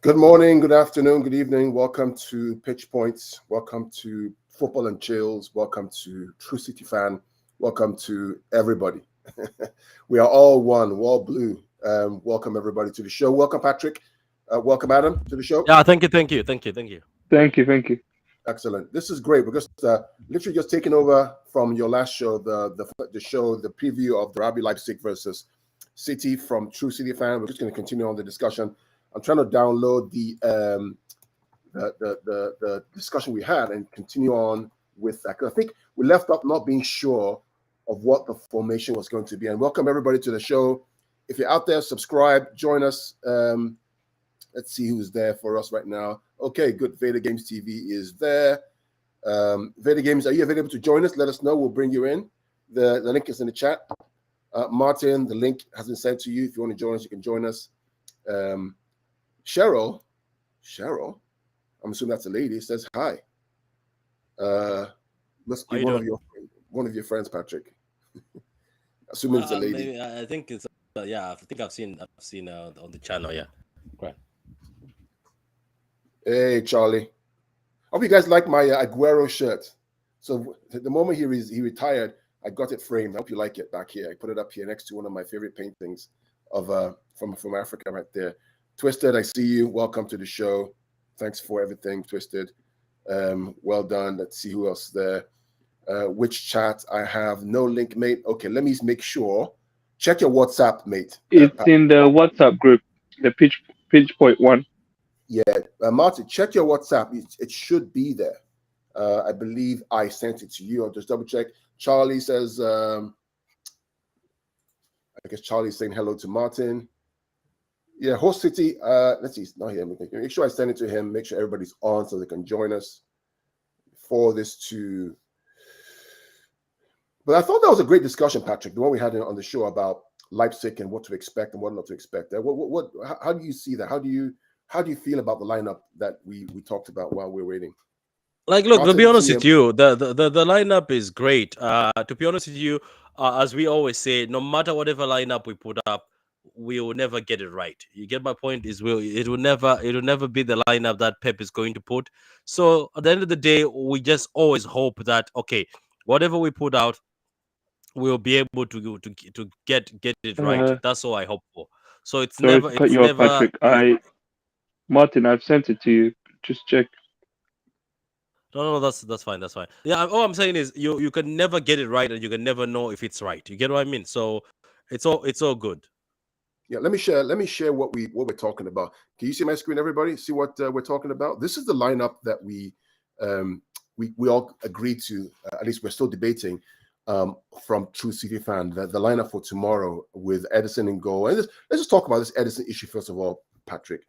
Good morning, good afternoon, good evening. Welcome to Pitch Points. Welcome to Football and Chills. Welcome to True City Fan. Welcome to everybody. We are all one, we're all blue. Welcome everybody to the show. Welcome, Patrick. Welcome, Adam, to the show. Yeah, thank you. Thank you. Excellent. This is great. We're just literally just taking over from your last show, the show, the preview of the RB Leipzig versus City from True City Fan. We're just going to continue on the discussion. I'm trying to download the discussion we had and continue on with that. I think we left up not being sure of what the formation was going to be. And welcome everybody to the show. If you're out there, subscribe, join us. Let's see who's there for us right now. Okay, good. Vader Games TV is there. Vader Games, are you available to join us? Let us know. We'll bring you in. The link is in the chat. Martin, the link has been sent to you. If you want to join us, you can join us. Cheryl, I'm assuming that's a lady, says hi. Must be one of your friends, Patrick. Assuming it's a lady. Maybe, I think it's I think I've seen on the channel. Yeah, right. Hey, Charlie. I hope you guys like my Aguero shirt. So the moment he retired, I got it framed. I hope you like it back here. I put it up here next to one of my favorite paintings of from Africa right there. Twisted, I see you. Welcome to the show. Thanks for everything, Twisted. Well done. Let's see who else is there. Which chat I have? No link, mate. Okay, let me make sure. Check your WhatsApp, mate. It's in the WhatsApp group, the pitch point one. Yeah, Martin, check your WhatsApp. It should be there. I believe I sent it to you. I'll just double check. Charlie says, I guess Charlie's saying hello to Martin. Yeah, Host City. Let's see. It's not here. Make sure I send it to him. Make sure everybody's on so they can join us for this too. But I thought that was a great discussion, Patrick, the one we had on the show about Leipzig and what to expect and what not to expect. How do you see that? How do you feel about the lineup that we talked about while we're waiting? Like, look, to be honest with you, the lineup is great. To be honest with you, as we always say, no matter whatever lineup we put up, we will never get it right. You get my point? It will never be the lineup that Pep is going to put. So at the end of the day, we just always hope that whatever we put out, we'll be able to get it right. That's all I hope for. So it's never. Patrick. Martin, I've sent it to you. Just check. No, that's fine. That's fine. Yeah, all I'm saying is you can never get it right, and you can never know if it's right. You get what I mean? So it's all good. Yeah, let me share what we're talking about. Can you see my screen, everybody? See what we're talking about? This is the lineup that we all agreed to. At least we're still debating from True City Fan. The lineup for tomorrow with Edison in goal. And let's just talk about this Edison issue first of all, Patrick.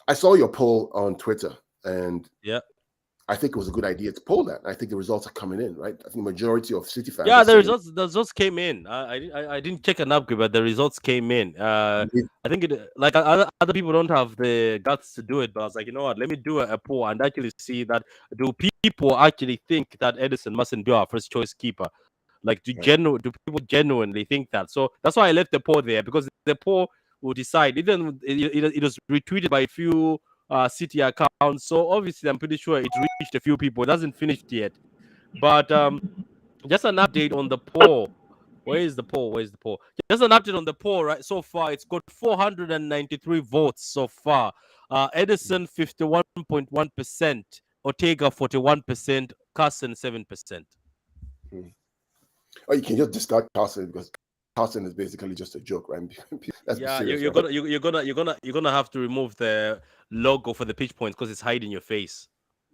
I saw your poll on Twitter, and yeah, I think it was a good idea to poll that. I think the results are coming in, right? I think the majority of City fans. Yeah, the results came in. I didn't check an upgrade, but the results came in. I think other people don't have the guts to do it, but I was like, you know what? Let me do a poll and actually see that do people actually think that Edison mustn't be our first choice keeper? Like, do people genuinely think that? So that's why I left the poll there, because the poll will decide. Even it was retweeted by a few City accounts, so obviously I'm pretty sure it reached a few people. It hasn't finished yet, but just an update on the poll. Where is the poll? Just an update on the poll, right? So far, it's got 493 votes so far. Edison 51.1%, Ortega 41%, Carson 7%. Oh, you can just discard Carson because Carson is basically just a joke, right? Yeah, you're gonna have to remove the logo for the pitch points because it's hiding your face.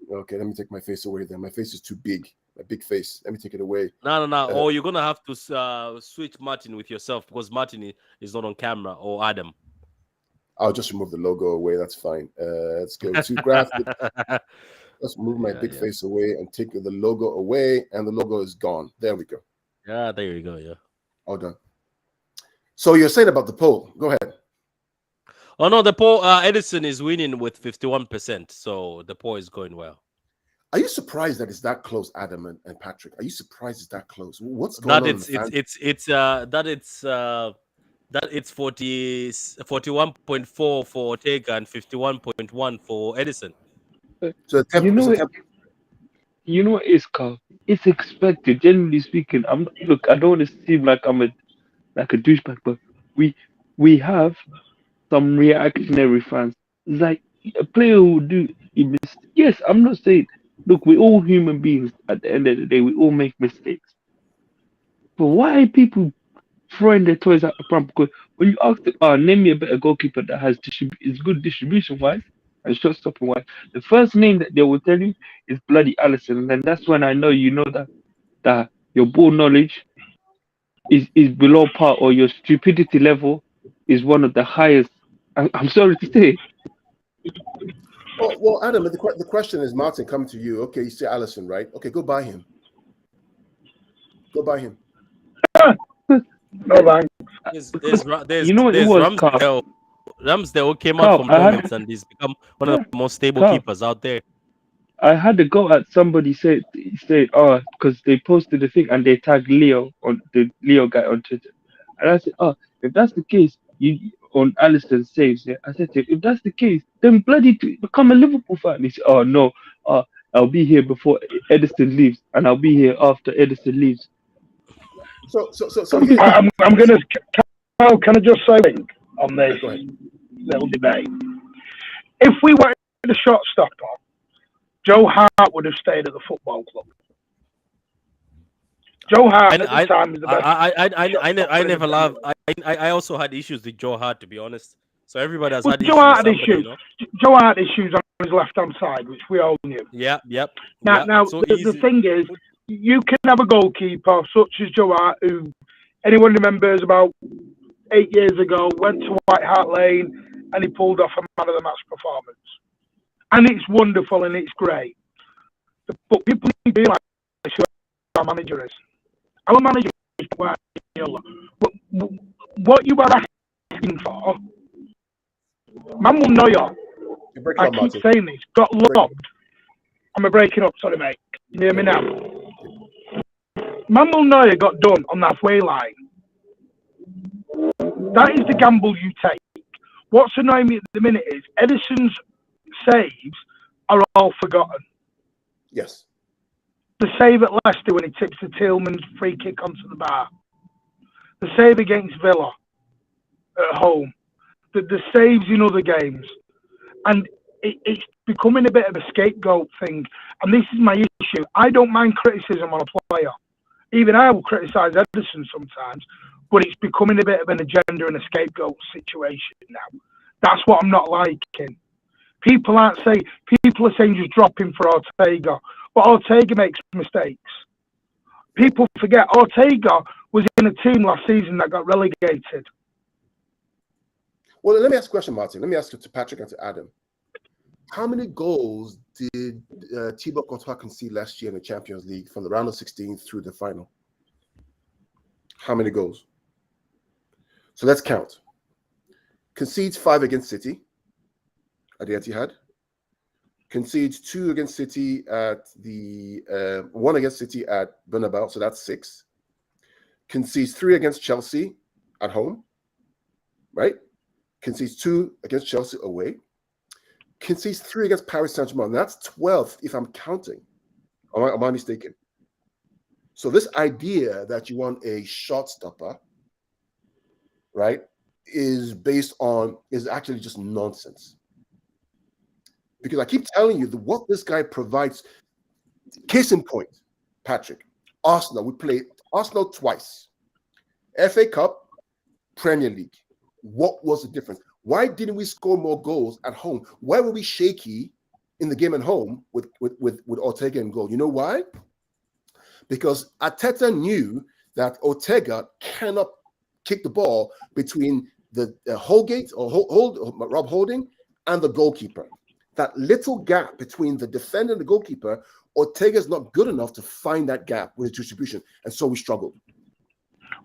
Okay, let me take my face away then. My face is too big. My big face. Let me take it away. No. Or you're gonna have to switch Martin with yourself because Martin is not on camera, or Adam. I'll just remove the logo away. That's fine. Let's go to graphic. Let's move my big face away and take the logo away, and the logo is gone. There we go. Yeah, there you go. Yeah. All done. So you're saying about the poll? Go ahead. Oh no, the poll. Edison is winning with 51%, so the poll is going well. Are you surprised that it's that close, Adam and Patrick? Are you surprised it's that close? What's going on? It's that it's 41.4 for Ortega and 51.1 for Edison. So a temp, You it's know a it. temp. You know what it is, Carl. It's expected. Generally speaking, look. I don't want to seem like I'm a douchebag, but we have some reactionary fans. It's like a player who do. Yes, I'm not saying. Look, we're all human beings. At the end of the day, we all make mistakes. But why are people throwing their toys out the pram? Because when you ask them, name me a better goalkeeper that is good distribution wise and shot stopping wise, the first name that they will tell you is bloody Allison, and then that's when I know you know that your ball knowledge is below par or your stupidity level is one of the highest. I'm sorry to say. Oh, well, Adam, the question is, Martin, coming to you. Okay, you say Allison, right? Okay, go buy him. Go buy him. No thanks. There's You know what it was, Carl? Ramsdale. Ramsdale came out Carl, from Bournemouth and he's become one of the most stable Carl, keepers out there. I had to go at somebody said because they posted the thing and they tagged Leo on the Leo guy on Twitter, and I said, if that's the case, you on Alisson saves, yeah. I said to him, if that's the case, then bloody become a Liverpool fan. He said, oh no, I'll be here before Edison leaves, and I'll be here after Edison leaves. So here, I'm gonna. Carl, can I just say on this go ahead. little debate? If we wanted a shot stopper, Joe Hart would have stayed at the football club. Joe Hart at the time was the best. I never loved. I also had issues with Joe Hart, to be honest. So everybody has had Joe issues with Hart somebody, issues. you know? Joe Hart issues on his left-hand side, which we all knew. Yep. Now So the thing is, you can have a goalkeeper such as Joe Hart, who anyone remembers about 8 years ago went to White Hart Lane and he pulled off a man of the match performance, and it's wonderful and it's great. But people need to realise who our manager is. Our manager is Guardiola. What you are asking for, Manuel Neuer, I keep saying this, got lobbed. Am I breaking up? Sorry, mate. Can you hear me now? Manuel Neuer got done on the halfway line. That is the gamble you take. What's annoying me at the minute is Edison's saves are all forgotten. Yes. The save at Leicester when he tips the Tillman's free kick onto the bar. The save against Villa at home. The saves in other games. And it's becoming a bit of a scapegoat thing. And this is my issue. I don't mind criticism on a player. Even I will criticise Edison sometimes. But it's becoming a bit of an agenda and a scapegoat situation now. That's what I'm not liking. People are saying just drop him for Ortega. But Ortega makes mistakes. People forget Ortega was in a team last season that got relegated. Well, let me ask a question, Martin. Let me ask it to Patrick and to Adam. How many goals did Thibaut Courtois concede last year in the Champions League from the round of 16 through the final? How many goals? So let's count. Concedes 5 against City at the Etihad. Concedes 2 against City at the 1 against City at Bernabeu, so that's 6. Concedes 3 against Chelsea at home, right? Concedes 2 against Chelsea away. Concedes 3 against Paris Saint-Germain. That's 12 if I'm counting. Am I mistaken? So this idea that you want a shot stopper, right, is actually just nonsense. Because I keep telling you that what this guy provides, case in point, Patrick, Arsenal, we played Arsenal twice. FA Cup, Premier League. What was the difference? Why didn't we score more goals at home? Why were we shaky in the game at home with Ortega and goal? You know why? Because Arteta knew that Ortega cannot kick the ball between the Holgate or Rob Holding and the goalkeeper. That little gap between the defender and the goalkeeper, Ortega's not good enough to find that gap with his distribution, and so we struggled.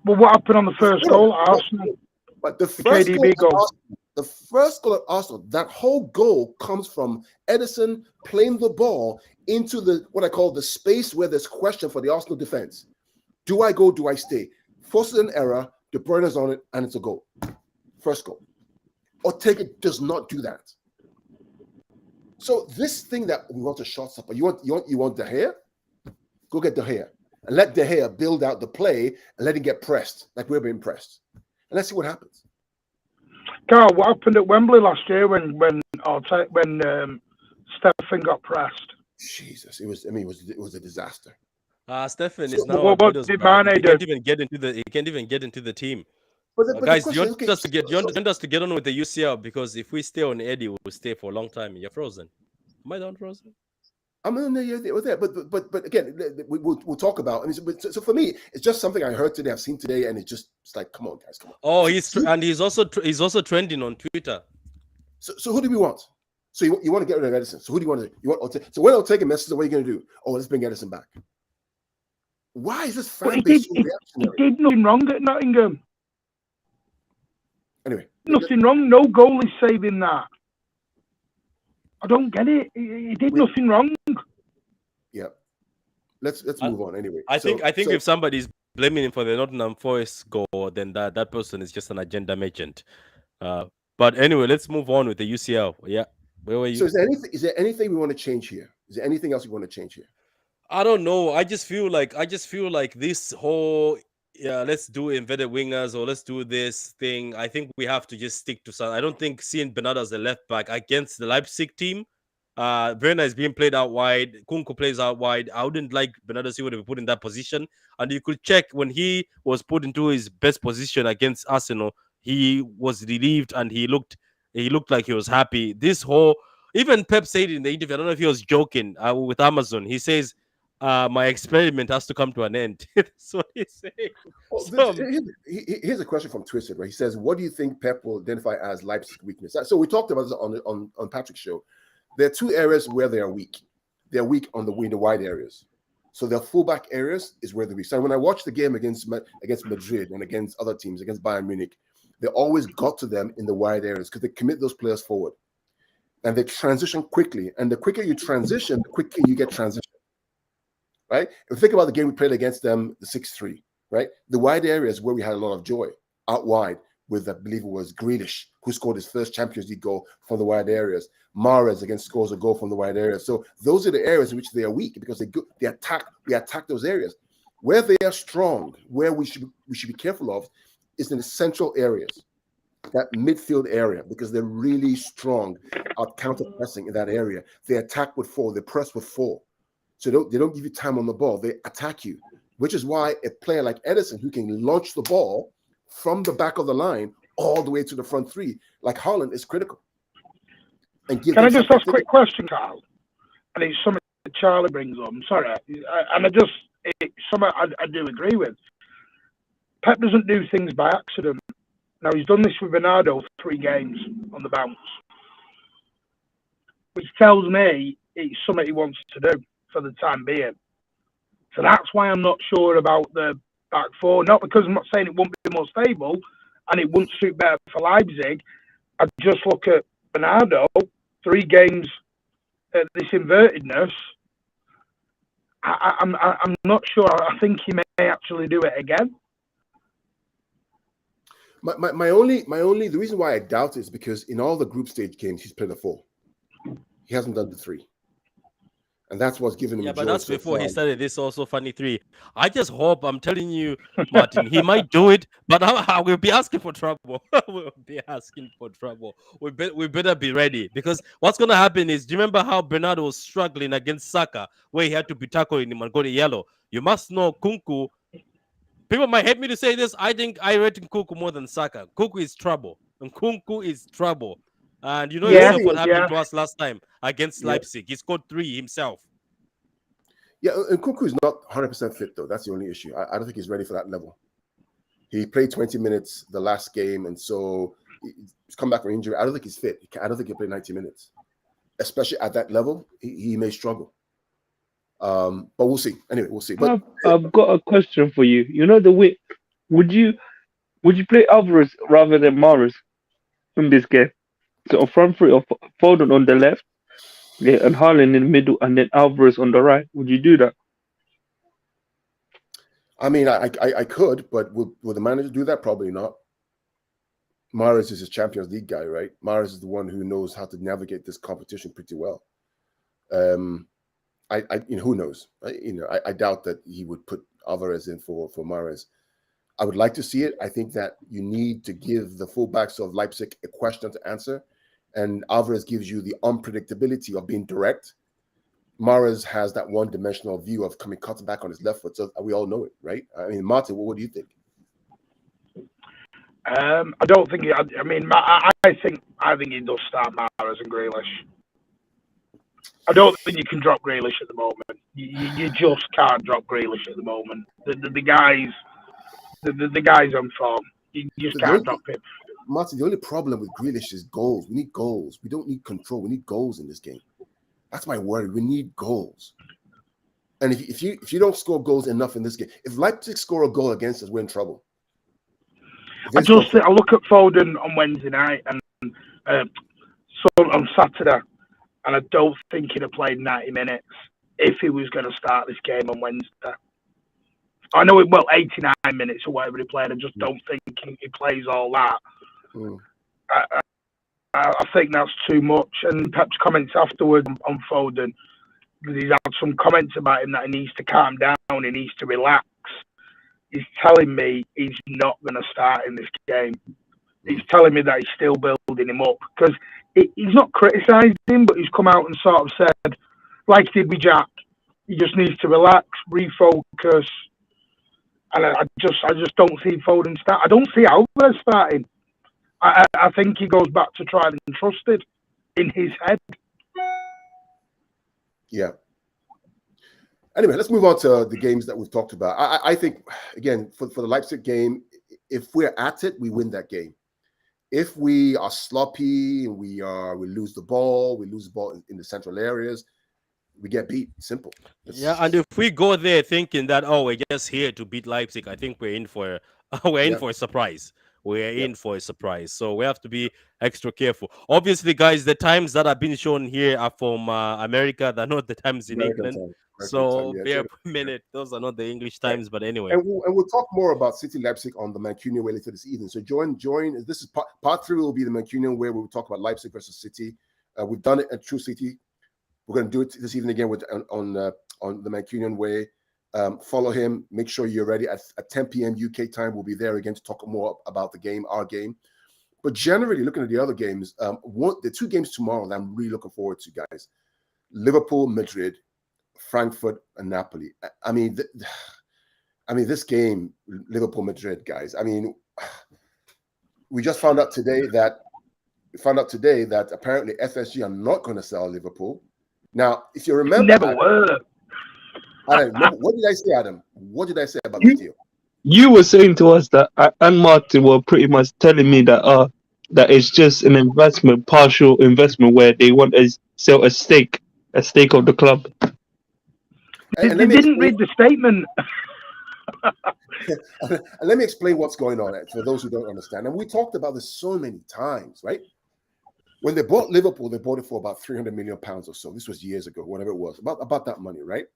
Well, what happened on the first goal at Arsenal? But the first goal at Arsenal, that whole goal comes from Edison playing the ball into what I call the space where there's question for the Arsenal defense. Do I go? Do I stay? Forces an error. De Bruyne's on it, and it's a goal. First goal. Ortega does not do that. So this thing that we want to short stopper, you want De Gea? Go get De Gea. And let De Gea build out the play and let him get pressed like we're being pressed. And let's see what happens. Carl, what happened at Wembley last year when Stefan got pressed? Jesus, it was a disaster. Stefan So is now what did Mane he do? can't even get into the team. But Guys, the do you question, want us to get on with the UCL? Because if we stay on Eddie, we'll stay for a long time. You're frozen. Am I down frozen? I'm in there, but again, we'll talk about. I mean, so for me, it's just something I heard today, I've seen today, and it's like, come on, guys, come on. Oh, he's also trending on Twitter. So who do we want? So you want to get rid of Edison? So who do you want to? You want Ortega? So when Ortega messes, what are you going to do? Oh, let's bring Edison back. Why is this fan base so reactionary? He did nothing wrong at Nottingham. Anyway, Nothing wrong. No goalie saving that. I don't get it. He did nothing wrong. Yeah. Let's move on anyway. I think if somebody's blaming him for the Nottingham Forest goal, then that person is just an agenda merchant. But anyway, let's move on with the UCL. Yeah. Where were you? So is there anything we want to change here? Is there anything else we want to change here? I don't know. I just feel like this whole let's do inverted wingers or let's do this thing. I think we have to just stick to something. I don't think seeing Bernardo as a left back against the Leipzig team. Werner is being played out wide. Kunku plays out wide. I wouldn't like Bernardo Silva to be put in that position. And you could check when he was put into his best position against Arsenal, he was relieved and he looked like he was happy. This whole, even Pep said in the interview, I don't know if he was joking with Amazon. He says, my experiment has to come to an end. That's what he's saying. Well, here's a question from Twisted, where he says, what do you think Pep will identify as Leipzig's weakness? So we talked about this on Patrick's show. There are two areas where they are weak. They're weak in the wide areas. So their fullback areas is where they're weak. So when I watched the game against Madrid and against other teams, against Bayern Munich, they always got to them in the wide areas because they commit those players forward. And they transition quickly. And the quicker you transition, the quicker you get transition. Right? If you think about the game we played against them, the 6-3, right? The wide areas where we had a lot of joy, out wide, with, I believe it was Grealish, who scored his first Champions League goal from the wide areas. Mahrez scores a goal from the wide areas. So those are the areas in which they are weak because we attack those areas. Where they are strong, where we should be careful of, is in the central areas, that midfield area, because they're really strong at counter-pressing in that area. They attack with 4, they press with 4. So they don't give you time on the ball. They attack you, which is why a player like Edison, who can launch the ball from the back of the line all the way to the front 3, like Haaland, is critical. And can I just ask a quick question, Carl? And it's something that Charlie brings up. I'm sorry. It's something I do agree with. Pep doesn't do things by accident. Now, he's done this with Bernardo 3 games on the bounce, which tells me it's something he wants to do for the time being. So that's why I'm not sure about the back 4. Not because I'm not saying it won't be more stable and it wouldn't suit better for Leipzig. I just look at Bernardo, 3 games at this invertedness. I'm not sure. I think he may actually do it again. My only the reason why I doubt it is because in all the group stage games he's played a 4. He hasn't done the 3. And that's what's giving him. Yeah, but that's before he started this also funny 3. I just hope, I'm telling you, Martin, he might do it, but I will be asking for trouble. We'll be asking for trouble. We better be ready, because what's going to happen is, do you remember how Bernardo was struggling against Saka, where he had to be tackling him and go to yellow? You must know Kunku. People might hate me to say this. I think I rate Kunku more than Saka. Kunku is trouble. And Kunku is trouble. And you know what happened to us last time against Leipzig. He scored 3 himself. Yeah, and Kunku is not 100% fit, though. That's the only issue. I don't think he's ready for that level. He played 20 minutes the last game, and so he's come back from injury. I don't think he's fit. I don't think he'll play 90 minutes. Especially at that level, he may struggle. But we'll see. Anyway, we'll see. But I've got a question for you. You know, would you play Alvarez rather than Mahrez in this game? So on front 3, or Foden on the left, and Haaland in the middle, and then Alvarez on the right. Would you do that? I mean, I could, but will the manager do that? Probably not. Mahrez is a Champions League guy, right? Mahrez is the one who knows how to navigate this competition pretty well. Who knows? I doubt that he would put Alvarez in for Mahrez. I would like to see it. I think that you need to give the fullbacks of Leipzig a question to answer, and Alvarez gives you the unpredictability of being direct. Mahrez has that one-dimensional view of cutting back on his left foot. So we all know it, right? I mean, Martin, what do you think? I don't think. I think he does start Mahrez and Grealish. I don't think you can drop Grealish at the moment. You just can't drop Grealish at the moment. The guy's on form. You just can't drop him. Martin, the only problem with Grealish is goals. We need goals. We don't need control. We need goals in this game. That's my worry. We need goals. And if you don't score goals enough in this game, if Leipzig score a goal against us, we're in trouble. I look at Foden on Wednesday night and on Saturday, and I don't think he'd have played 90 minutes if he was going to start this game on Wednesday. I know 89 minutes or whatever he played. I just don't think he plays all that. I think that's too much. And Pep's comments afterwards on Foden, he's had some comments about him that he needs to calm down, he needs to relax. He's telling me he's not going to start in this game. He's telling me that he's still building him up, because he's not criticised him, but he's come out and sort of said, like he did with Jack, he just needs to relax, refocus. And I just don't see Foden start. I don't see Alvarez starting. I think he goes back to tried and trusted in his head. Yeah. Anyway, let's move on to the games that we've talked about. I think, again, for the Leipzig game, if we're at it, we win that game. If we are sloppy and we lose the ball in the central areas, we get beat. Simple. And if we go there thinking that, we're just here to beat Leipzig, I think we're in for a surprise. We're in for a surprise. So we have to be extra careful. Obviously, guys, the times that have been shown here are from America. They're not the times in England. So bear a minute. Those are not the English times, but anyway. And we'll talk more about City Leipzig on the Mancunian way later this evening. So join. This is part 3 will be the Mancunian way, where we'll talk about Leipzig versus City. We've done it at True City. We're going to do it this evening again on the Mancunian way. Follow him. Make sure you're ready at 10 p.m. UK time. We'll be there again to talk more about the game, our game. But generally, looking at the other games, the 2 games tomorrow that I'm really looking forward to, guys. Liverpool, Madrid, Frankfurt, and Napoli. I mean, this game, Liverpool, Madrid, guys. I mean, we just found out today that apparently FSG are not going to sell Liverpool. Now, if you remember, never were. Adam, what did I say, Adam? What did I say about this deal? You were saying to us that and Martin were pretty much telling me that it's just an investment, partial investment, where they want to sell a stake of the club. They didn't read the statement. And let me explain what's going on for those who don't understand. And we talked about this so many times, right? When they bought Liverpool, they bought it for about £300 million or so. This was years ago, whatever it was, about that money, right?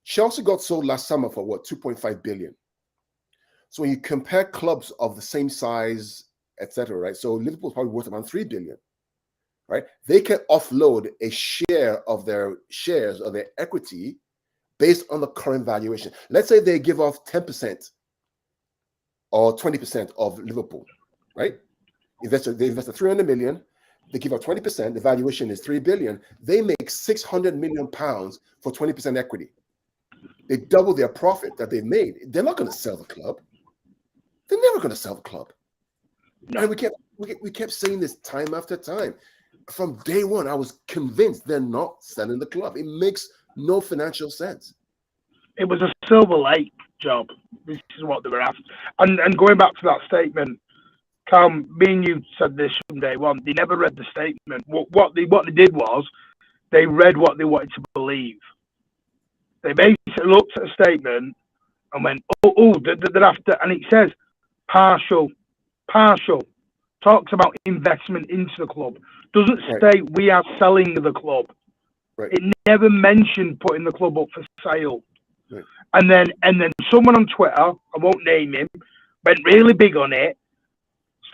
Chelsea got sold last summer for what, 2.5 billion. So when you compare clubs of the same size, etc., right? So Liverpool's probably worth around 3 billion, right? They can offload a share of their shares of their equity based on the current valuation. Let's say they give off 10% or 20% of Liverpool, right? They invested 300 million. They give out 20%. The valuation is 3 billion. They make 600 million pounds for 20% equity. They double their profit that they've made. They're not going to sell the club. They're never going to sell the club. And we kept saying this time after time. From day one, I was convinced they're not selling the club. It makes no financial sense. It was a Silver Lake job. This is what they were after. And going back to that statement, Cam, me and you said this from day one. They never read the statement. What they did was they read what they wanted to believe. They basically looked at a statement and went, they're after, and it says partial. Talks about investment into the club. Doesn't state we are selling the club. Right. It never mentioned putting the club up for sale. Right. And then someone on Twitter, I won't name him, went really big on it,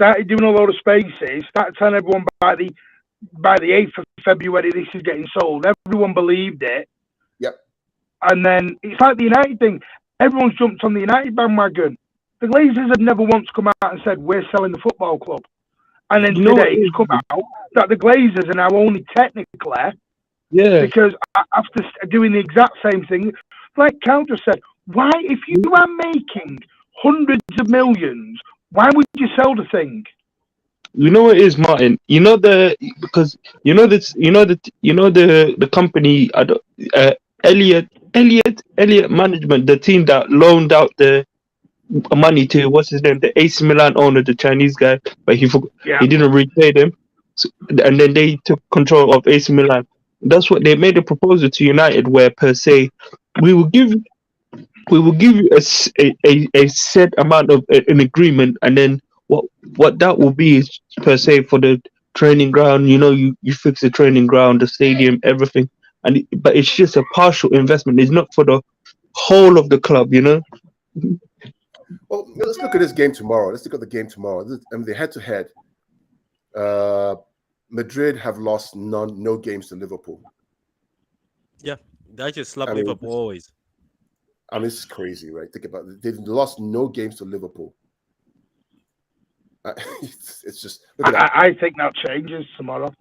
started doing a load of spaces, started telling everyone by the 8th of February this is getting sold. Everyone believed it. Yep. And then it's like the United thing. Everyone's jumped on the United bandwagon. The Glazers have never once come out and said we're selling the football club. And then today it's come out that the Glazers are now only technically, because after doing the exact same thing, like Cal just said, why, if you are making hundreds of millions, why would you sell the thing? You know what it is, Martin? You know the company, Elliott Management, the team that loaned out the money to what's his name, the AC Milan owner, the Chinese guy, but he didn't repay them, and then they took control of AC Milan. That's what they made a proposal to United, where per se we will give you a set amount of an agreement, and then what that will be is per se for the training ground. You know, you fix the training ground, the stadium, everything, but it's just a partial investment. It's not for the whole of the club, you know. Well, let's look at this game tomorrow. Let's look at the game tomorrow. The head-to-head. Madrid have lost no games to Liverpool. Yeah, they just slap Liverpool always. I mean, this is crazy, right? Think about it. They've lost no games to Liverpool. It's just. I think that changes tomorrow.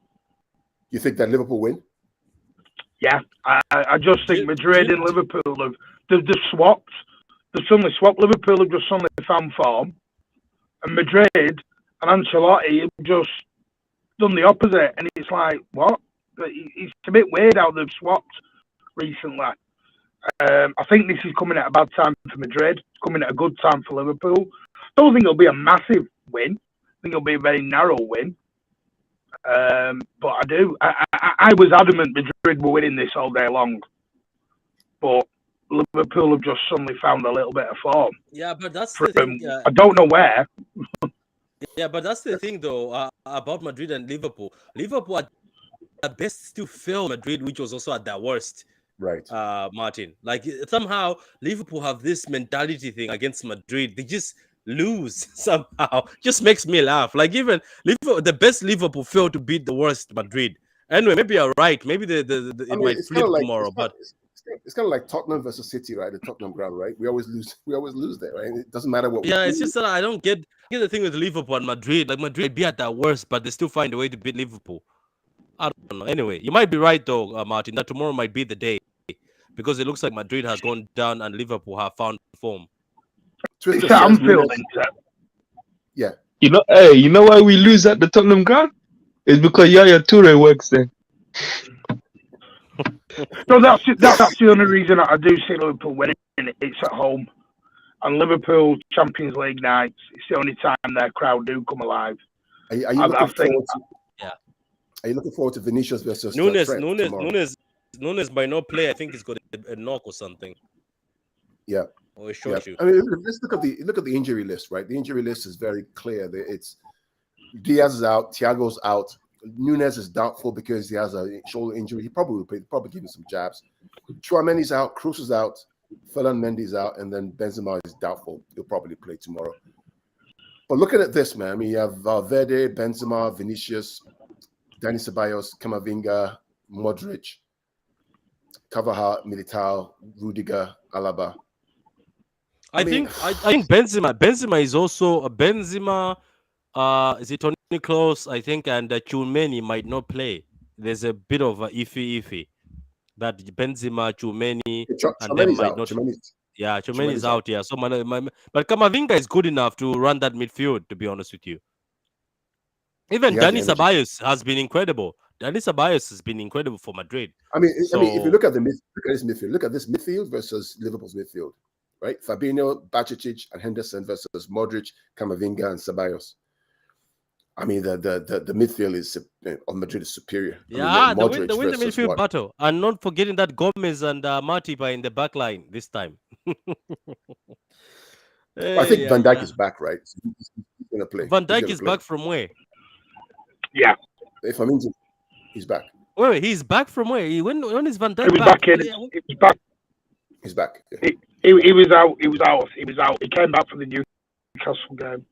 You think that Liverpool win? Yeah, I just think Madrid and Liverpool they've swapped. They've suddenly swapped. Liverpool have just suddenly found form, and Madrid and Ancelotti have just done the opposite. And it's like, what? It's a bit weird how they've swapped recently. I think this is coming at a bad time for Madrid. It's coming at a good time for Liverpool. I don't think it'll be a massive win. I think it'll be a very narrow win. But I do. I was adamant Madrid were winning this all day long. But Liverpool have just suddenly found a little bit of form. Yeah, but that's the thing. I don't know where. Yeah, but that's the thing, though, about Madrid and Liverpool. Liverpool at their best still failed Madrid, which was also at their worst. Right. Martin. Like, somehow, Liverpool have this mentality thing against Madrid. They just lose somehow. Just makes me laugh. Like, even Liverpool, the best Liverpool failed to beat the worst Madrid. Anyway, maybe you're right. Maybe it might flip tomorrow, but... It's kind of like Tottenham versus City, right? The Tottenham ground, right? We always lose there, right? It doesn't matter what. Yeah, it's just that I don't get the thing with Liverpool and Madrid. Like, Madrid be at their worst, but they still find a way to beat Liverpool. I don't know. Anyway, you might be right though, Martin, that tomorrow might be the day, because it looks like Madrid has gone down and Liverpool have found form. I'm feeling that. Yeah. You know why we lose at the Tottenham ground? It's because Yaya Toure works there. No, that's the only reason I do see Liverpool winning. It's at home, and Liverpool Champions League nights. It's the only time their crowd do come alive. Are you looking forward to Vinicius versus Nunes by no play? I think he's got a knock or something. Yeah. Or a short shoot. I mean, let's look at the injury list, right? The injury list is very clear. It's Diaz is out, Thiago's out. Nunes is doubtful because he has a shoulder injury. He probably will play. Probably give him some jabs. Tchouameni's out. Kroos is out. Ferland Mendy's out, and then Benzema is doubtful. He'll probably play tomorrow. But looking at this, man, I mean, you have Valverde, Benzema, Vinicius, Dani Ceballos, Camavinga, Modric, Carvajal, Militao, Rudiger, Alaba. I think Benzema is also a Benzema. Is it Toni Kroos, I think, and Tchouameni might not play. There's a bit of a iffy that Benzema, Tchouameni, and then might not. Tchouameni is out. Yeah, so but Camavinga is good enough to run that midfield. To be honest with you, even Dani Ceballos has been incredible. Dani Ceballos has been incredible for Madrid. I mean, if you look at this midfield, look at this midfield versus Liverpool's midfield, right? Fabinho, Bajcetic, and Henderson versus Modric, Camavinga, and Ceballos. I mean, the midfield on Madrid is superior. Yeah, they win the midfield battle. And not forgetting that Gomez and Matip are in the back line this time. I think Van Dijk is back, right? He's going to play. Van Dijk is back from where? Yeah. If I mean, he's back. Wait, he's back from where? When is Van Dijk back? He's back. He's back. Yeah. He was out. He came back for the Newcastle game.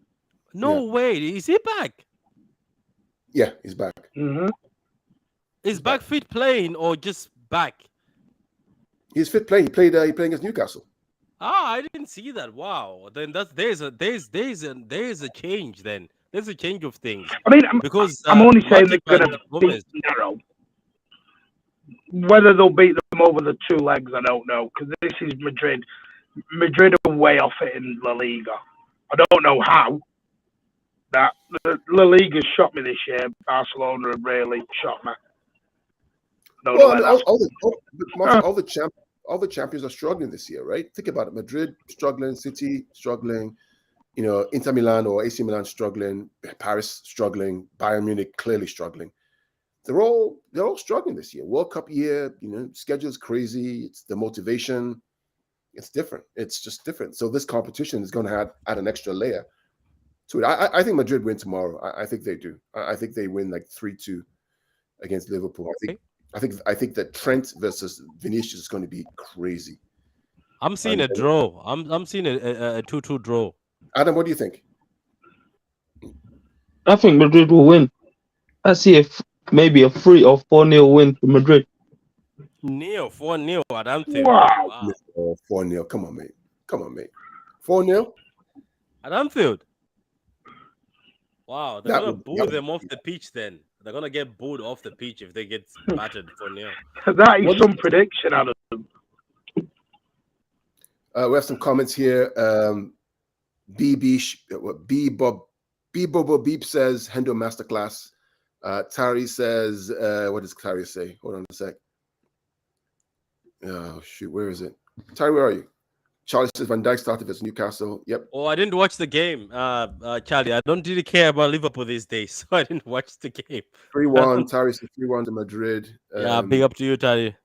No way. Is he back? Yeah, he's back. Mm-hmm. Is back fit playing or just back? He's fit playing. He played against Newcastle. Ah, I didn't see that. Wow. Then there's a change then. There's a change of things. I mean, Because I'm only saying Matip they're going and to Gomez. beat narrow. Whether they'll beat them over the two legs, I don't know, because this is Madrid. Madrid are way off it in La Liga. I don't know how. That La Liga shot me this year. Barcelona have really shot me. Well, I mean, all the champions are struggling this year, right? Think about it: Madrid struggling, City struggling, Inter Milan or AC Milan struggling, Paris struggling, Bayern Munich clearly struggling. They're all struggling this year. World Cup year, schedule's crazy. It's the motivation. It's different. It's just different. So this competition is going to add an extra layer to it. I think Madrid win tomorrow. I think they do. I think they win like 3-2 against Liverpool. I think that Trent versus Vinicius is going to be crazy. I'm seeing a draw. I'm seeing a 2-2 draw. Adam, what do you think? I think Madrid will win. I see maybe a 3 or 4-0 win for Madrid. 4-0 at Anfield. Wow. 4-0. Come on, mate. 4-0 at Anfield. Wow, they're gonna boo them off the pitch. Then they're gonna get booed off the pitch if they get battered 4-0. That is some prediction, Adam. We have some comments here. B Bobo Beep says Hendo Masterclass. Tari says, what does Tari say? Hold on a sec. Oh shoot, where is it? Tari, where are you? Charlie says Van Dijk started versus Newcastle. Yep. Oh, I didn't watch the game, Charlie. I don't really care about Liverpool these days, so I didn't watch the game. 3-1. Tari says 3-1 to Madrid. Yeah, big up to you, Tari.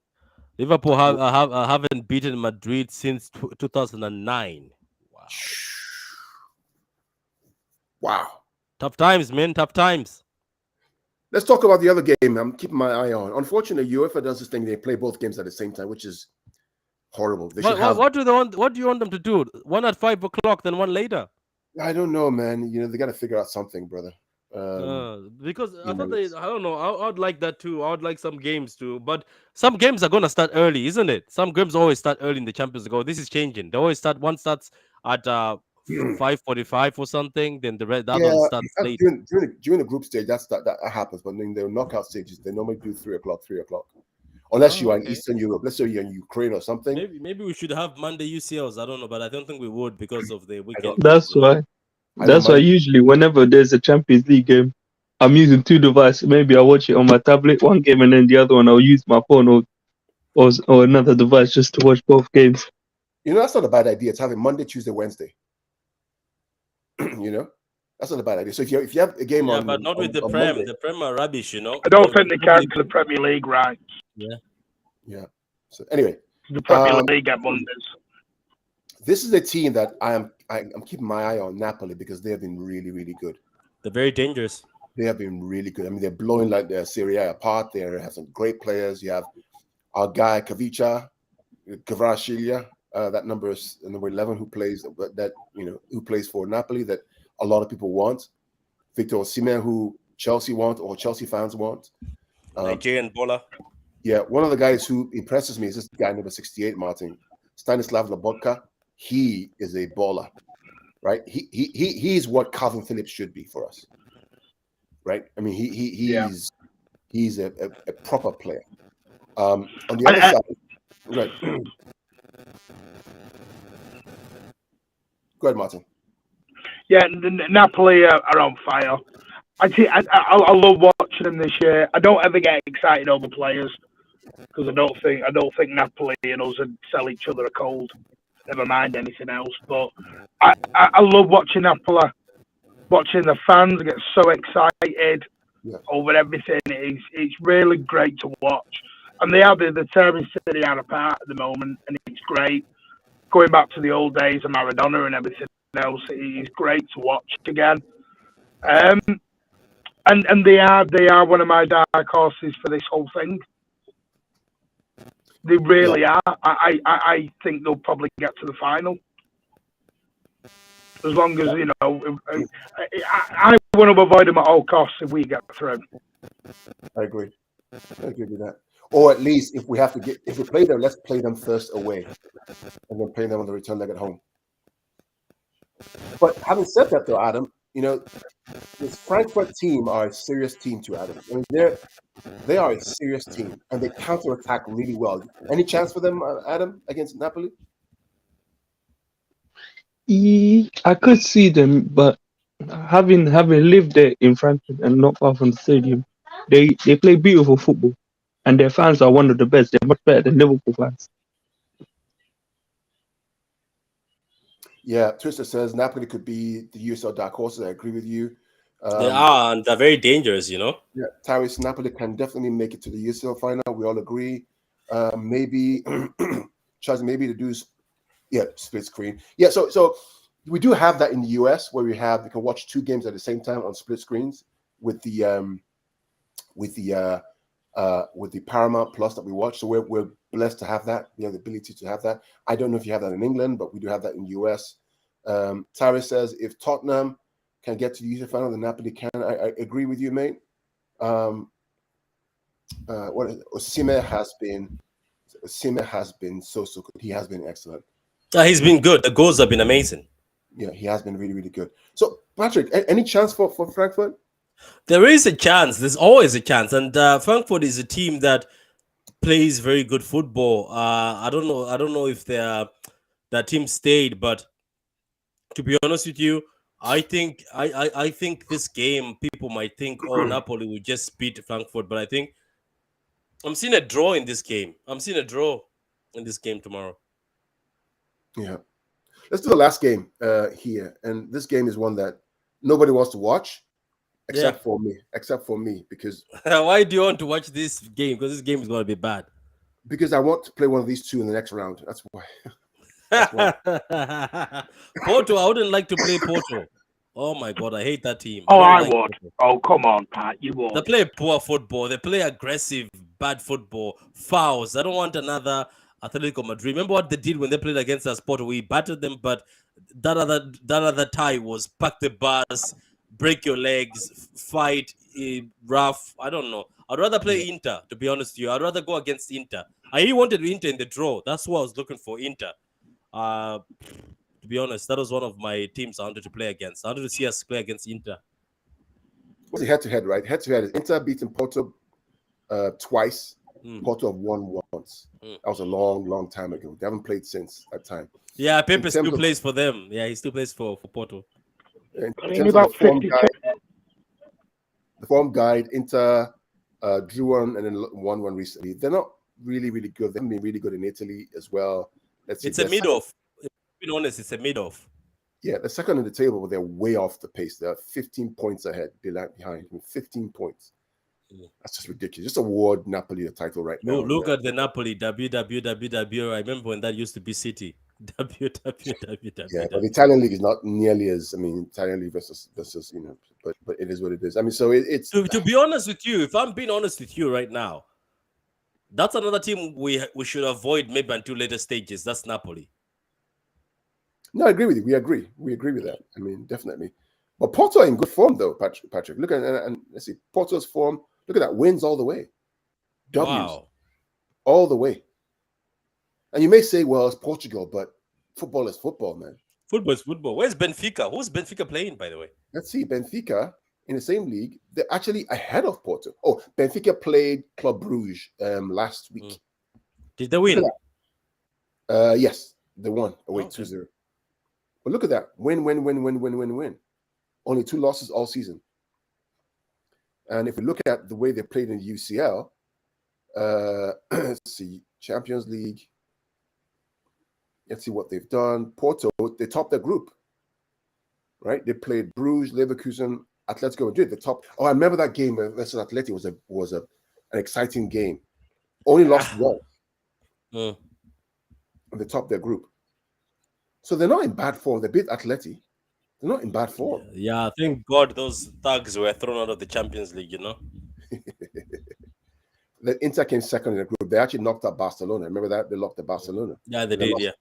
Liverpool haven't beaten Madrid since 2009. Wow. Tough times, man. Tough times. Let's talk about the other game I'm keeping my eye on. Unfortunately, UEFA does this thing. They play both games at the same time, which is horrible. What do they want? What do you want them to do? One at 5 o'clock, then one later. I don't know, man. They got to figure out something, brother. Because I thought I don't know. I would like that too. I would like some games too. But some games are gonna start early, isn't it? Some games always start early in the Champions League. This is changing. They always start. One starts at 5:45 or something. Then the other one starts late. During the group stage, that happens. But in the knockout stages, they normally do 3 o'clock. Unless you are in Eastern Europe, let's say you're in Ukraine or something. Maybe we should have Monday UCLs. I don't know, but I don't think we would because of the weekend. That's why. That's why usually whenever there's a Champions League game, I'm using 2 devices. Maybe I'll watch it on my tablet, one game, and then the other one I'll use my phone or another device just to watch both games. That's not a bad idea. It's having Monday, Tuesday, Wednesday. That's not a bad idea. So if you have a game on, but not with the Prem. Monday, the Prem are rubbish. I don't think they can to the Premier League, right? Yeah. So anyway, the Premier League at Mondays. This is a team that I'm keeping my eye on, Napoli, because they have been really, really good. They're very dangerous. They have been really good. I mean, they're blowing like their Serie A apart. They have some great players. You have our guy Kvaratskhelia, that number 11 who plays for Napoli that a lot of people want. Victor Osimhen, who Chelsea want or Chelsea fans want. Nigerian baller. Yeah, one of the guys who impresses me is this guy number 68, Martin Stanislav Lobotka. He is a baller, right? He's what Calvin Phillips should be for us, right? I mean, he's a proper player. On the other side, right? Go ahead, Martin. Yeah, Napoli are on fire. I love watching them this year. I don't ever get excited over players because I don't think Napoli and us would sell each other a cold. Never mind anything else. But I love watching Napoli, watching the fans get so excited over everything. It's really great to watch. And they are the Terran City are apart at the moment, and it's great. Going back to the old days of Maradona and everything else, it's great to watch again. And they are one of my dark horses for this whole thing. They really are. I think they'll probably get to the final. As long as I want to avoid them at all costs if we get through. I agree. I agree with that. Or at least if we play them, let's play them first away, and then play them on the return leg at home. But having said that, though, Adam, this Frankfurt team are a serious team too, Adam. I mean, they are a serious team, and they counter-attack really well. Any chance for them, Adam, against Napoli? I could see them, but having lived there in Frankfurt and not far from the stadium, they play beautiful football, and their fans are one of the best. They're much better than Liverpool fans. Yeah, Twister says Napoli could be the USL dark horses. I agree with you. They are, and they're very dangerous, Yeah, Tyrese, Napoli can definitely make it to the USL final. We all agree. Maybe, Charles, maybe to do, split screen. Yeah, so we do have that in the US where we can watch two games at the same time on split screens with the Paramount Plus that we watch. So we're blessed to have that. We have the ability to have that. I don't know if you have that in England, but we do have that in the US. Tyrese says if Tottenham can get to the UCL final, then Napoli can. I agree with you, mate. Osimhen has been so good. He has been excellent. He's been good. The goals have been amazing. Yeah, he has been really, really good. So, Patrick, any chance for Frankfurt? There is a chance. There's always a chance. And Frankfurt is a team that plays very good football. I don't know if that team stayed, but to be honest with you, I think this game, people might think, oh, Napoli will just beat Frankfurt, but I think I'm seeing a draw in this game. Tomorrow. Yeah. Let's do the last game here. And this game is one that nobody wants to watch except for me, because why do you want to watch this game? Because this game is going to be bad. Because I want to play one of these two in the next round. That's why. Porto, I wouldn't like to play Porto. Oh my God, I hate that team. I would. Porto. Oh, come on, Pat, you would. They play poor football. They play aggressive, bad football, fouls. I don't want another Atletico Madrid. Remember what they did when they played against us, Porto? We battered them, but that other tie was pack the bus, break your legs, fight, rough. I don't know. I'd rather play Inter, to be honest with you. I'd rather go against Inter. I really wanted Inter in the draw. That's what I was looking for, Inter. To be honest, that was one of my teams I wanted to play against. I wanted to see us play against Inter. What's the head-to-head, right? Head-to-head is Inter beating Porto twice. Porto have won once. That was a long, long time ago. They haven't played since that time. Yeah, Pepe still plays for them. Yeah, he still plays for Porto. In terms of the form guide, Inter drew one and then won one recently. They're not really, really good. They haven't been really good in Italy as well. It's a mid-off. To be honest, it's a mid-off. Yeah, they're second in the table, but they're way off the pace. They're 15 points ahead. They're behind. 15 points. That's just ridiculous. Just award Napoli the title right now. Look at the Napoli WWW. I remember when that used to be City. WWW. Yeah, but the Italian league is not nearly as. Italian league versus but it is what it is. So it's. To be honest with you, if I'm being honest with you right now, that's another team we should avoid maybe until later stages. That's Napoli. No, I agree with you. We agree with that. Definitely. But Porto are in good form, though, Patrick. Look at and let's see Porto's form. Look at that, wins all the way, W's all the way. And you may say, well, it's Portugal, but football is football, man. Football is football. Where's Benfica? Who's Benfica playing, by the way? Let's see, Benfica in the same league. They're actually ahead of Porto. Oh, Benfica played Club Bruges last week. Did they win? Yes, they won away 2-0. But look at that. Win. Only 2 losses all season. And if we look at the way they played in the UCL, let's see, Champions League. Let's see what they've done. Porto, they topped their group. Right? They played Bruges, Leverkusen, Atletico Madrid. The top. Oh, I remember that game versus Atleti was an exciting game. Only lost one. And they topped their group. So they're not in bad form. They beat Atleti. They're not in bad form. Yeah, thank God those thugs were thrown out of the Champions League, The Inter came second in the group. They actually knocked out Barcelona. Remember that? They locked at Barcelona. Yeah, they did,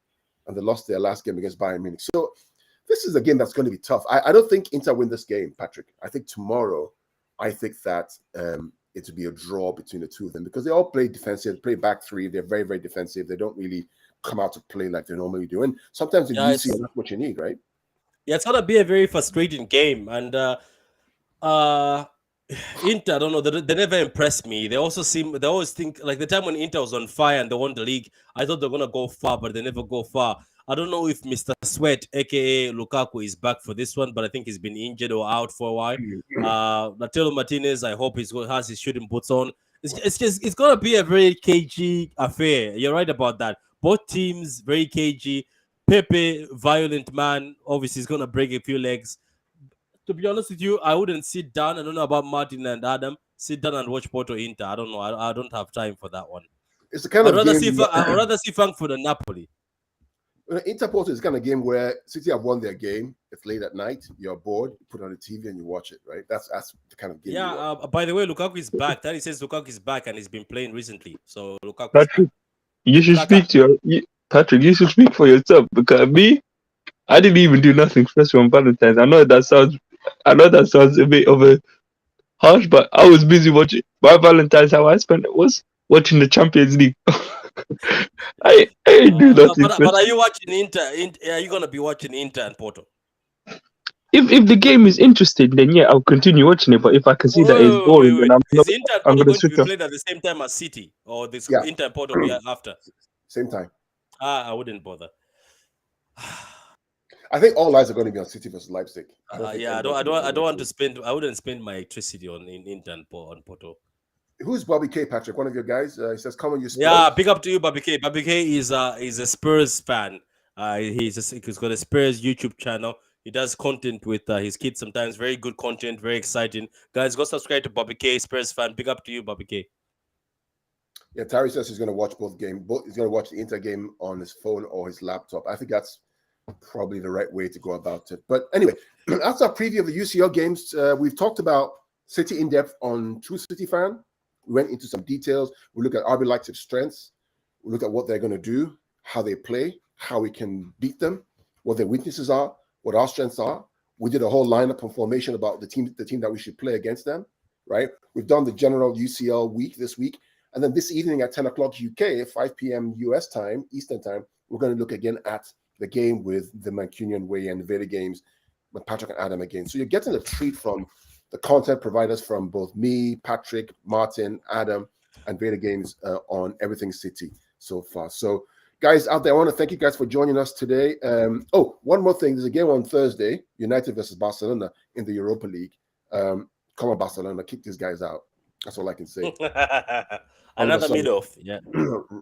And they lost their last game against Bayern Munich. So this is a game that's going to be tough. I don't think Inter win this game, Patrick. I think tomorrow, I think that it will be a draw between the two of them because they all play defensive, play back three. They're very, very defensive. They don't really come out to play like they normally do. And sometimes in UCL, that's what you need, right? Yeah, it's gonna be a very frustrating game. And Inter, I don't know, they never impressed me. They always think like the time when Inter was on fire and they won the league, I thought they're gonna go far, but they never go far. I don't know if Mr. Sweat, aka Lukaku, is back for this one, but I think he's been injured or out for a while. Latelo Martinez, I hope has his shooting boots on. It's gonna be a very cagey affair. You're right about that. Both teams very cagey. Pepe, violent man, obviously he's gonna break a few legs. To be honest with you, I wouldn't sit down. I don't know about Martin and Adam. Sit down and watch Porto Inter. I don't know. I don't have time for that one. It's the kind of game. I'd rather see Frankfurt and Napoli. Inter Porto is the kind of game where City have won their game. It's late at night. You're bored. You put on the TV and you watch it. Right. That's the kind of game. Yeah. By the way, Lukaku is back. Daddy says Lukaku is back and he's been playing recently. So Lukaku. Patrick, you should speak to Patrick. You should speak for yourself because I didn't even do nothing special on Valentine's. I know that sounds a bit of a harsh, but I was busy watching my Valentine's. How I spent it was watching the Champions League. I do nothing. But are you watching Inter? Are you gonna be watching Inter and Porto? If the game is interesting, then yeah, I'll continue watching it. But if I can see that it's boring, then is Inter and Porto going to be played at the same time as City, or this Inter and Porto be after? Same time. I wouldn't bother. I think all eyes are going to be on City versus Leipzig. I don't want to spend. I wouldn't spend my electricity on Inter and on Porto. Who's Bobby K, Patrick? One of your guys? He says, "Come on, you Spurs." Yeah, big up to you, Bobby K. Bobby K is a Spurs fan. He's got a Spurs YouTube channel. He does content with his kids sometimes. Very good content, very exciting. Guys, go subscribe to Bobby K, Spurs fan. Big up to you, Bobby K. Yeah, Terry says he's going to watch both games. He's going to watch the Inter game on his phone or his laptop. I think that's probably the right way to go about it. But anyway, that's our preview of the UCL games. We've talked about City in depth on True City Fan. We went into some details. We look at RB Leipzig's strengths. We look at what they're going to do, how they play, how we can beat them, what their weaknesses are, what our strengths are. We did a whole lineup and formation about the team that we should play against them, right? We've done the general UCL week this week. And then this evening at 10 o'clock UK, 5 p.m. US time, Eastern time, we're going to look again at the game with the Mancunian Way and the Veda games with Patrick and Adam again. So you're getting a treat from the content providers from both me, Patrick, Martin, Adam, and Veda Games on Everything City so far. So guys out there, I want to thank you guys for joining us today. One more thing. There's a game on Thursday, United versus Barcelona in the Europa League. Come on, Barcelona, kick these guys out. That's all I can say. Another mid-off. Yeah.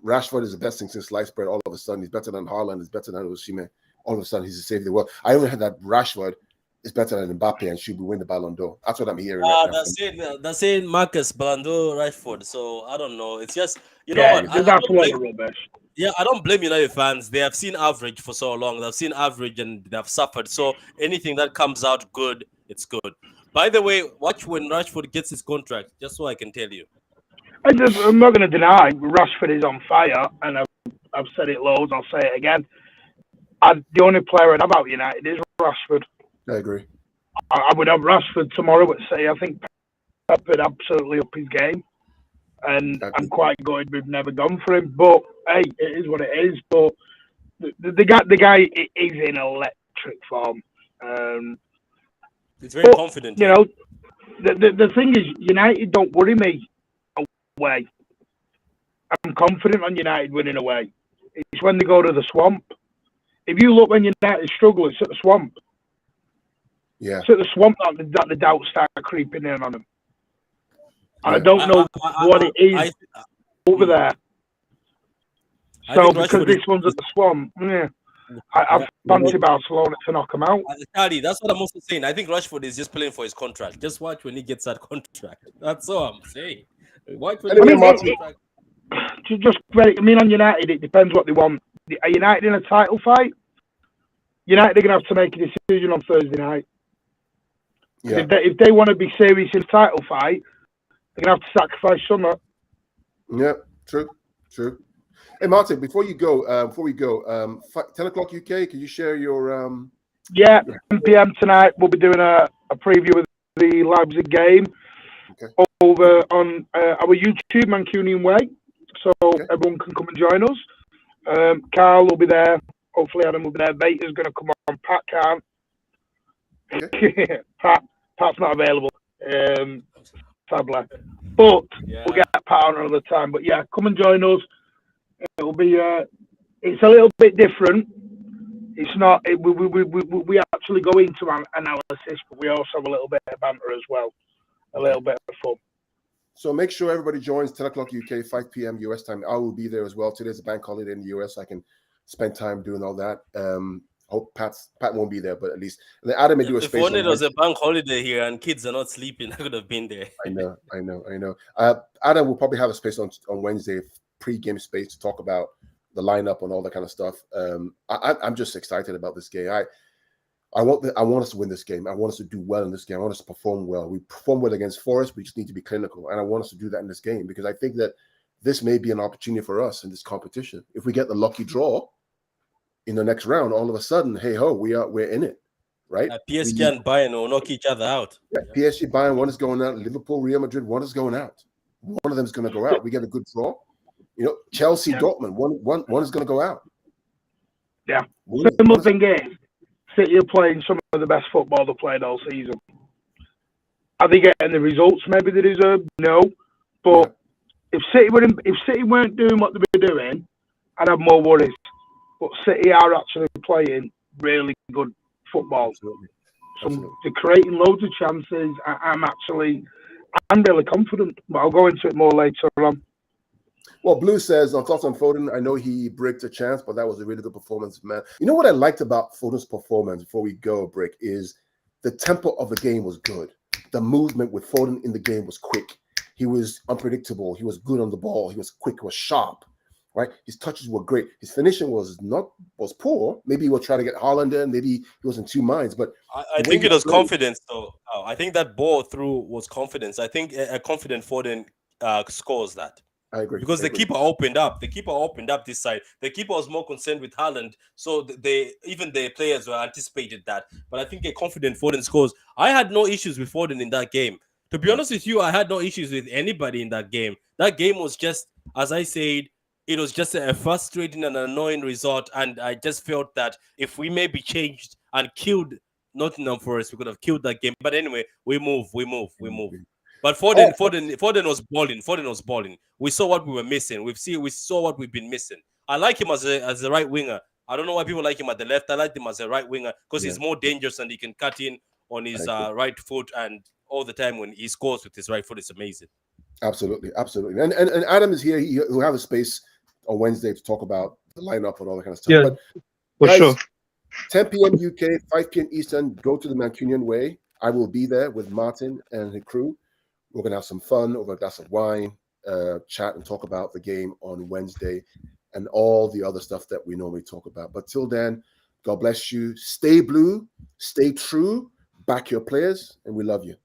Rashford is the best thing since sliced bread. All of a sudden, he's better than Haaland. He's better than Osimhen. All of a sudden, he's the savior of the world. I only heard that Rashford is better than Mbappe and should win the Ballon d'Or. That's what I'm hearing. That's it, Marcus, Ballon d'Or, Rashford. So I don't know. It's just what? I don't blame United fans. They have seen average for so long. They've seen average and they've suffered. So anything that comes out good, it's good. By the way, watch when Rashford gets his contract. Just so I can tell you. I'm not going to deny Rashford is on fire, and I've said it loads. I'll say it again. The only player I'd have out United is Rashford. I agree. I would have Rashford tomorrow at say I think Pep would absolutely up his game, and I'm quite good we've never gone for him. But hey, it is what it is. But the guy is in electric form. He's very confident. You know, the thing is, United don't worry me away. I'm confident on United winning away. It's when they go to the Swamp. If you look when United struggle, it's at the Swamp. Yeah. It's at the Swamp that the doubts start creeping in on them. And I don't know what it is over there. So because this one's at the Swamp, I fancy Barcelona to knock them out. Charlie, that's what I'm also saying. I think Rashford is just playing for his contract. Just watch when he gets that contract. That's all I'm saying. Watch when on United, it depends what they want. Are United in a title fight? United are going to have to make a decision on Thursday night. Yeah. If they want to be serious in a title fight, they're going to have to sacrifice something. Yeah, true. Hey, Martin, before we go, 10 o'clock UK, can you share your Yeah, 10 p.m. tonight. We'll be doing a preview of the Leipzig game over on our YouTube, Mancunian Way, so everyone can come and join us. Carl will be there. Hopefully, Adam will be there. Vader's going to come on. Pat can't. Pat's not available, sadly. But we'll get Pat on another time. But yeah, come and join us. It'll be. It's a little bit different. It's not. We actually go into an analysis, but we also have a little bit of banter as well, a little bit of fun. So make sure everybody joins 10 o'clock UK, 5 p.m. US time. I will be there as well. Today's a bank holiday in the US. I can spend time doing all that. Hope Pat won't be there, but at least Adam may do a space. If only there was a bank holiday here and kids are not sleeping, I could have been there. I know. Adam will probably have a space on Wednesday, pre-game space to talk about the lineup and all that kind of stuff. I'm just excited about this game. I want us to win this game. I want us to do well in this game. I want us to perform well. We perform well against Forest. We just need to be clinical, and I want us to do that in this game because I think that this may be an opportunity for us in this competition. If we get the lucky draw in the next round, all of a sudden, hey ho, we're in it, right? PSG and Bayern will knock each other out. Yeah, PSG, Bayern, one is going out. Liverpool, Real Madrid, one is going out. One of them is going to go out. We get a good draw. Chelsea, Dortmund, one is going to go out. Yeah. The thing is, City are playing some of the best football they've played all season. Are they getting the results maybe they deserve? No. But if City weren't doing what they were doing, I'd have more worries. But City are actually playing really good football. Absolutely. They're creating loads of chances. I'm really confident. But I'll go into it more later on. Well, Blue says, on thoughts on Foden, I know he bricked a chance, but that was a really good performance, man. You know what I liked about Foden's performance before we go, Brick, is the tempo of the game was good. The movement with Foden in the game was quick. He was unpredictable. He was good on the ball. He was quick. He was sharp, right? His touches were great. His finishing was poor. Maybe he was trying to get Haaland in. Maybe he was in two minds. But I think it was confidence, though. I think that ball through was confidence. I think a confident Foden scores that. I agree. Because the keeper opened up. The keeper opened up this side. The keeper was more concerned with Haaland. So even the players were anticipated that. But I think a confident Foden scores. I had no issues with Foden in that game. To be honest with you, I had no issues with anybody in that game. That game was just, as I said, it was just a frustrating and annoying result. And I just felt that if we maybe changed and killed Nottingham Forest, we could have killed that game. But anyway, we move. But Foden was balling. Foden was balling. We saw what we were missing. We saw what we've been missing. I like him as a right winger. I don't know why people like him at the left. I like him as a right winger because he's more dangerous and he can cut in on his right foot, and all the time when he scores with his right foot, it's amazing. Absolutely. And Adam is here. He'll have a space on Wednesday to talk about the lineup and all that kind of stuff. Yeah, but guys, sure. 10 p.m. UK, 5 p.m. Eastern. Go to the Mancunian Way. I will be there with Martin and the crew. We're going to have some fun over a glass of wine, chat and talk about the game on Wednesday and all the other stuff that we normally talk about. But till then, God bless you. Stay blue, stay true, back your players, and we love you.